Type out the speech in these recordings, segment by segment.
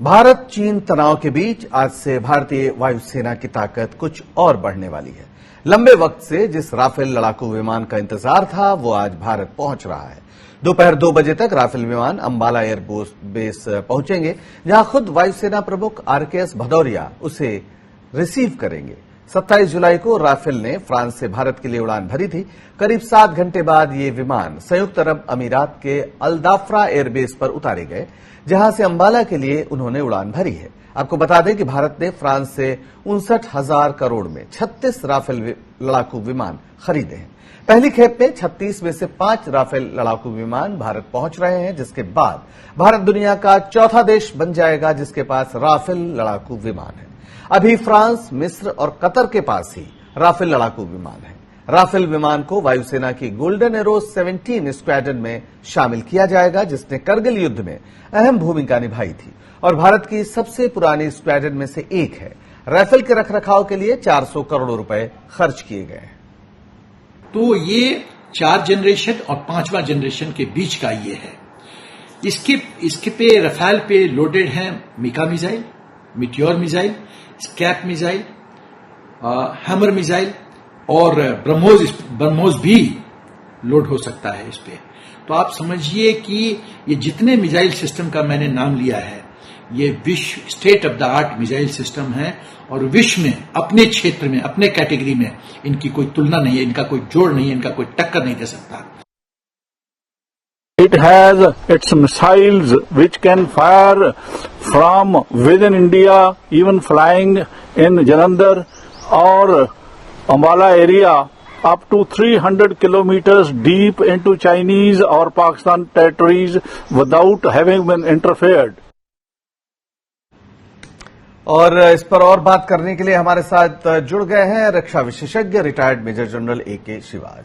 भारत चीन तनाव के बीच आज से भारतीय वायुसेना की ताकत कुछ और बढ़ने वाली है। लंबे वक्त से जिस राफेल लड़ाकू विमान का इंतजार था वो आज भारत पहुंच रहा है। दोपहर 2 बजे तक राफेल विमान अंबाला एयरबेस पहुंचेंगे, जहां खुद वायुसेना प्रमुख आरकेएस भदौरिया उसे रिसीव करेंगे। 27 जुलाई को राफेल ने फ्रांस से भारत के लिए उड़ान भरी थी। करीब 7 घंटे बाद ये विमान संयुक्त अरब अमीरात के अल्दाफ्रा एयरबेस पर उतारे गए, जहां से अंबाला के लिए उन्होंने उड़ान भरी है। आपको बता दें कि भारत ने फ्रांस से 59,000 करोड़ में 36 राफेल लड़ाकू विमान खरीदे हैं। पहली खेप में 36 में से 5 राफेल लड़ाकू विमान भारत पहुंच रहे हैं, जिसके बाद भारत दुनिया का चौथा देश बन जाएगा जिसके पास राफेल लड़ाकू विमान है। अभी फ्रांस, मिस्र और कतर के पास ही राफेल लड़ाकू विमान है। राफेल विमान को वायुसेना की गोल्डन एरो 17 स्क्वाड्रन में शामिल किया जाएगा, जिसने करगिल युद्ध में अहम भूमिका निभाई थी और भारत की सबसे पुरानी स्क्वाड्रन में से एक है। राफेल के रखरखाव के लिए 400 करोड़ रुपए खर्च किए गए हैं। तो ये 4 जनरेशन और 5वां जनरेशन के बीच का ये है। इसके पे राफेल पे लोडेड है MICA missile, Meteor missile, SCALP missile, Hammer missile और ब्रह्मोस भी लोड हो सकता है इस पे। तो आप समझिए कि ये जितने मिसाइल सिस्टम का मैंने नाम लिया है, ये विश्व state of the art missile system है और विश्व में अपने क्षेत्र में, अपने कैटेगरी में इनकी कोई तुलना नहीं है, इनका कोई जोड़ नहीं है, इनका कोई टक्कर नहीं दे सकता। It has its missiles which can fire from within India, even flying in Jalandhar or Ambala area up to 300 kilometers deep into Chinese or Pakistan territories without having been interfered. और इस पर और बात करने के लिए हमारे साथ जुड़ गए हैं रक्षा विशेषज्ञ retired major general A K. Siwach.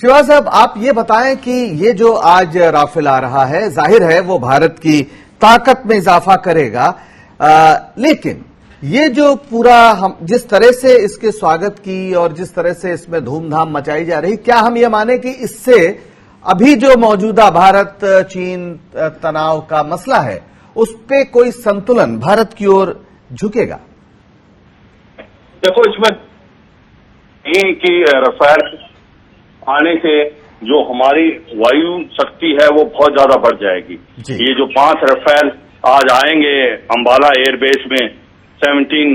Siwach साहब, आप ये बताएं कि ये जो आज राफेल आ रहा है, जाहिर है वो भारत की ताकत में इजाफा करेगा, लेकिन ये जो पूरा हम जिस तरह से इसके स्वागत की और जिस तरह से इसमें धूमधाम मचाई जा रही, क्या हम ये माने कि इससे अभी जो मौजूदा भारत चीन तनाव का मसला है उस पे कोई संतुलन भारत की ओर झुकेगा? देखो, इसमें ये कि राफेल आने से जो हमारी वायु शक्ति है वो बहुत ज्यादा बढ़ जाएगी। ये जो 5 राफेल आज आएंगे अंबाला एयरबेस में, 17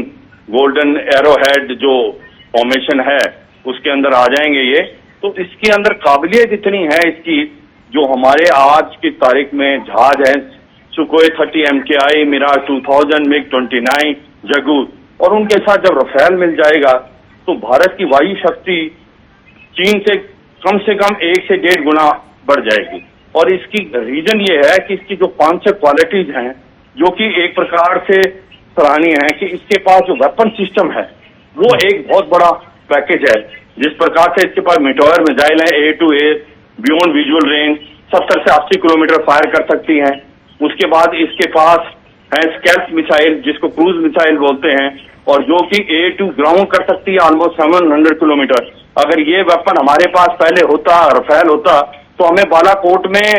गोल्डन एरोहेड जो फॉर्मेशन है उसके अंदर आ जाएंगे ये, तो इसके अंदर काबिलियत इतनी है इसकी, जो हमारे आज की तारीख में जहाज है सुकोई 30 MKI, मिराज 2000, MiG-29, जगूर, और उनके साथ जब राफेल मिल जाएगा तो भारत की वायु शक्ति चीन से कम 1 से 1.5 गुना बढ़ जाएगी। और इसकी रीजन ये है कि इसकी जो 5-6 क्वालिटीज हैं जो कि एक प्रकार से सराहनीय है कि इसके पास जो वेपन सिस्टम है वो एक बहुत बड़ा पैकेज है। जिस प्रकार से इसके पास मिटियोर मिसाइल है, air to air, beyond visual range, 70 से 80 किलोमीटर फायर कर सकती हैं। उसके बाद इसके पास है स्कैल्प मिसाइल, जिसको क्रूज मिसाइल बोलते हैं, और जो कि एयर टू ग्राउंड कर सकती है ऑलमोस्ट 700 किलोमीटर। अगर ये वेपन हमारे पास पहले होता, राफेल होता, तो हमें बालाकोट में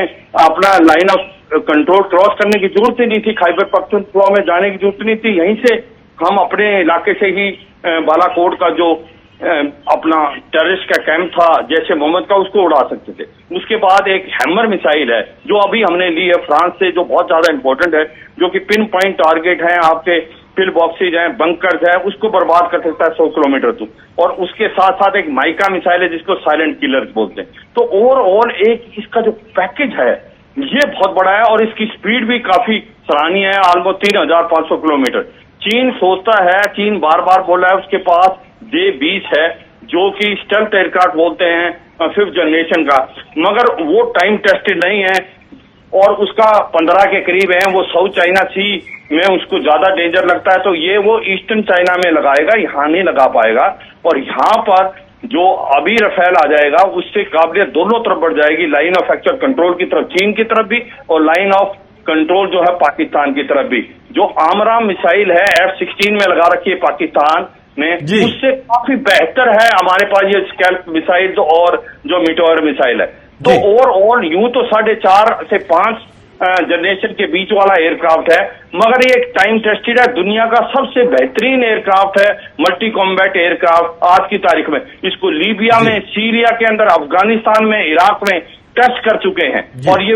अपना लाइन ऑफ कंट्रोल क्रॉस करने की जरूरत ही नहीं थी, खैबर पख्तूनख्वा में जाने की जरूरत नहीं थी। यहीं से हम अपने इलाके से ही बालाकोट का जो अपना टेररिस्ट का कैंप था जैसे मोहम्मद का, उसको उड़ा सकते थे। उसके बाद एक हैमर मिसाइल है जो अभी हमने ली है फ्रांस से, जो बहुत ज्यादा इंपॉर्टेंट है, जो कि पिन पॉइंट टारगेट है, आपके पिल बॉक्सेज हैं, बंकर्स है, उसको बर्बाद कर सकता है 100 किलोमीटर दूर। और उसके साथ साथ एक माइका मिसाइल है जिसको साइलेंट किलर बोलते हैं। तो ओवरऑल एक इसका जो पैकेज है ये बहुत बड़ा है और इसकी स्पीड भी काफी सराहनीय है, ऑलमोस्ट 3500 किलोमीटर। चीन सोचता है, चीन बार बार बोला है उसके पास J-20 है जो कि स्टेल्थ एयरक्राफ्ट बोलते हैं 5th जनरेशन का, मगर वो टाइम टेस्टेड नहीं है और उसका 15 के करीब है। वो साउथ चाइना सी में उसको ज्यादा डेंजर लगता है, तो ये वो ईस्टर्न चाइना में लगाएगा, यहाँ नहीं लगा पाएगा। और यहाँ पर जो अभी राफेल आ जाएगा उससे काबिलियत दोनों तरफ बढ़ जाएगी, लाइन ऑफ एक्चुअल कंट्रोल की तरफ चीन की तरफ भी और लाइन ऑफ कंट्रोल जो है पाकिस्तान की तरफ भी। जो आमराम मिसाइल है F-16 में लगा रखी है पाकिस्तान में, उससे काफी बेहतर है हमारे पास ये स्कैल्प मिसाइल और जो मिटियोर मिसाइल है। तो ओवरऑल यूं तो 4.5 से 5 जनरेशन के बीच वाला एयरक्राफ्ट है, मगर ये एक टाइम टेस्टेड है, दुनिया का सबसे बेहतरीन एयरक्राफ्ट है, मल्टी कॉम्बैट एयरक्राफ्ट आज की तारीख में। इसको लीबिया में, सीरिया के अंदर, अफगानिस्तान में, इराक में टेस्ट कर चुके हैं और ये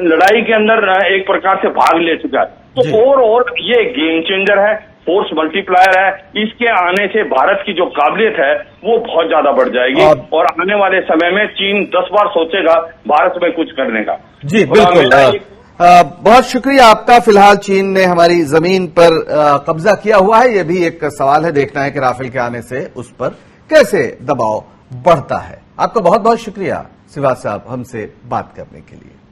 लड़ाई के अंदर एक प्रकार से भाग ले चुका है। तो और ये गेम चेंजर है, फोर्स मल्टीप्लायर है। इसके आने से भारत की जो काबिलियत है वो बहुत ज्यादा बढ़ जाएगी और आने वाले समय में चीन 10 बार सोचेगा भारत में कुछ करने का। जी बिल्कुल, बहुत शुक्रिया आपका। फिलहाल चीन ने हमारी जमीन पर कब्जा किया हुआ है, यह भी एक सवाल है, देखना है कि राफेल के आने से उस पर कैसे दबाव बढ़ता है। आपका बहुत बहुत शुक्रिया सिवाज साहब हमसे बात करने के लिए।